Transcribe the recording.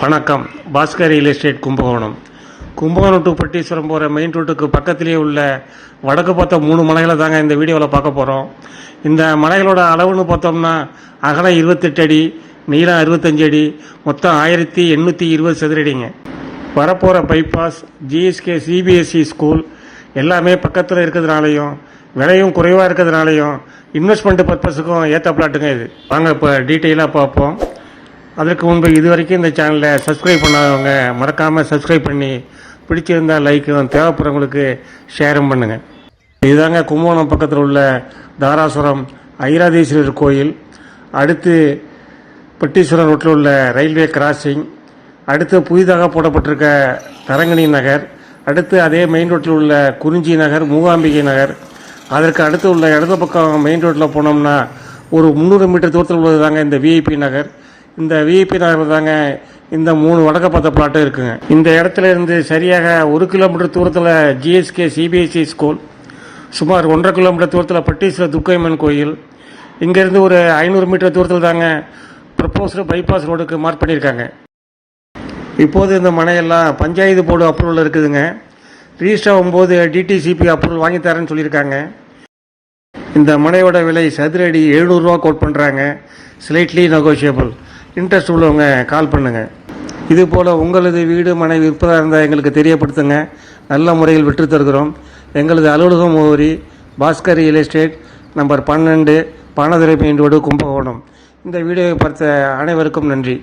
வணக்கம். Bhaskar real estate Kumbakonam. Kumbakonam to Patteeswaram போகிற main ரோட்டுக்கு பக்கத்திலேயே உள்ள வடக்கு பார்த்த 3 மலைகளை தாங்க இந்த வீடியோவில் பார்க்க போகிறோம். இந்த மலைகளோட அளவுன்னு பார்த்தோம்னா அகலம் 28 அடி, நீளம் 65 அடி, மொத்தம் 1820 சதுரடிங்க. வரப்போகிற பைபாஸ், ஜிஎஸ்கே சிபிஎஸ்இ ஸ்கூல் எல்லாமே பக்கத்தில் இருக்கிறதுனாலையும் விலையும் குறைவாக இருக்கிறதுனாலையும் இன்வெஸ்ட்மெண்ட் பர்பஸுக்கும் ஏற்ற பிளாட்டுங்க இது. வாங்க இப்போ டீட்டெயிலாக பார்ப்போம். அதற்கு முன்பு இதுவரைக்கும் இந்த சேனலை சப்ஸ்கிரைப் பண்ணாதவங்க மறக்காமல் சப்ஸ்கிரைப் பண்ணி பிடிச்சிருந்தால் லைக்கும், தேவைப்படுறவங்களுக்கு ஷேரும் பண்ணுங்கள். இதுதாங்க கும்பகோணம் பக்கத்தில் உள்ள தாராசுரம் ஐராதீஸ்வரர் கோயில், அடுத்து பட்டீஸ்வரம் ரோட்டில் உள்ள ரயில்வே கிராசிங், அடுத்து புதிதாக போடப்பட்டிருக்க தரங்கணி நகர், அடுத்து அதே மெயின் ரோட்டில் உள்ள குறிஞ்சி நகர், மூகாம்பிகை நகர், அதற்கு அடுத்து உள்ள இடது பக்கம் மெயின் ரோட்டில் போனோம்னா ஒரு 300 மீட்டர் தூரத்தில் உள்ளது தாங்க இந்த விஐபி நகர். இந்த விஐபி நகரில் தாங்க இந்த 3 வடக்க பார்த்த பிளாட்டும் இருக்குங்க. இந்த இடத்துல இருந்து சரியாக 1 கிலோமீட்டர் தூரத்தில் ஜிஎஸ்கே சிபிஎஸ்இ ஸ்கூல், சுமார் 1.5 கிலோமீட்டர் தூரத்தில் பட்டீஸ்வரர் துர்க்கையம்மன் கோயில், இங்கேருந்து ஒரு 500 மீட்டர் தூரத்தில் தாங்க ப்ரப்போஸ்டு பைபாஸ் ரோடுக்கு மார்க் பண்ணியிருக்காங்க. இப்போது இந்த மனையெல்லாம் பஞ்சாயத்து போர்டு அப்ரூவல் இருக்குதுங்க. ரிஜிஸ்டர் ஆகும்போது டிடிசிபி அப்ரூவல் வாங்கி தரேன்னு சொல்லியிருக்காங்க. இந்த மனையோட விலை சதுரடி 700 ரூபா கோட் பண்ணுறாங்க. Slightly negotiable. இன்ட்ரெஸ்ட் உள்ளவங்க கால் பண்ணுங்கள். இது போல் உங்களது வீடு மனை விற்பதாக இருந்தால் எங்களுக்கு தெரியப்படுத்துங்க. நல்ல முறையில் விற்று தருகிறோம். எங்களது அலுவலக முகவரி Bhaskar real estate, number 12, Banadurai main road, Kumbakonam. இந்த வீடியோவை பார்த்த அனைவருக்கும் நன்றி.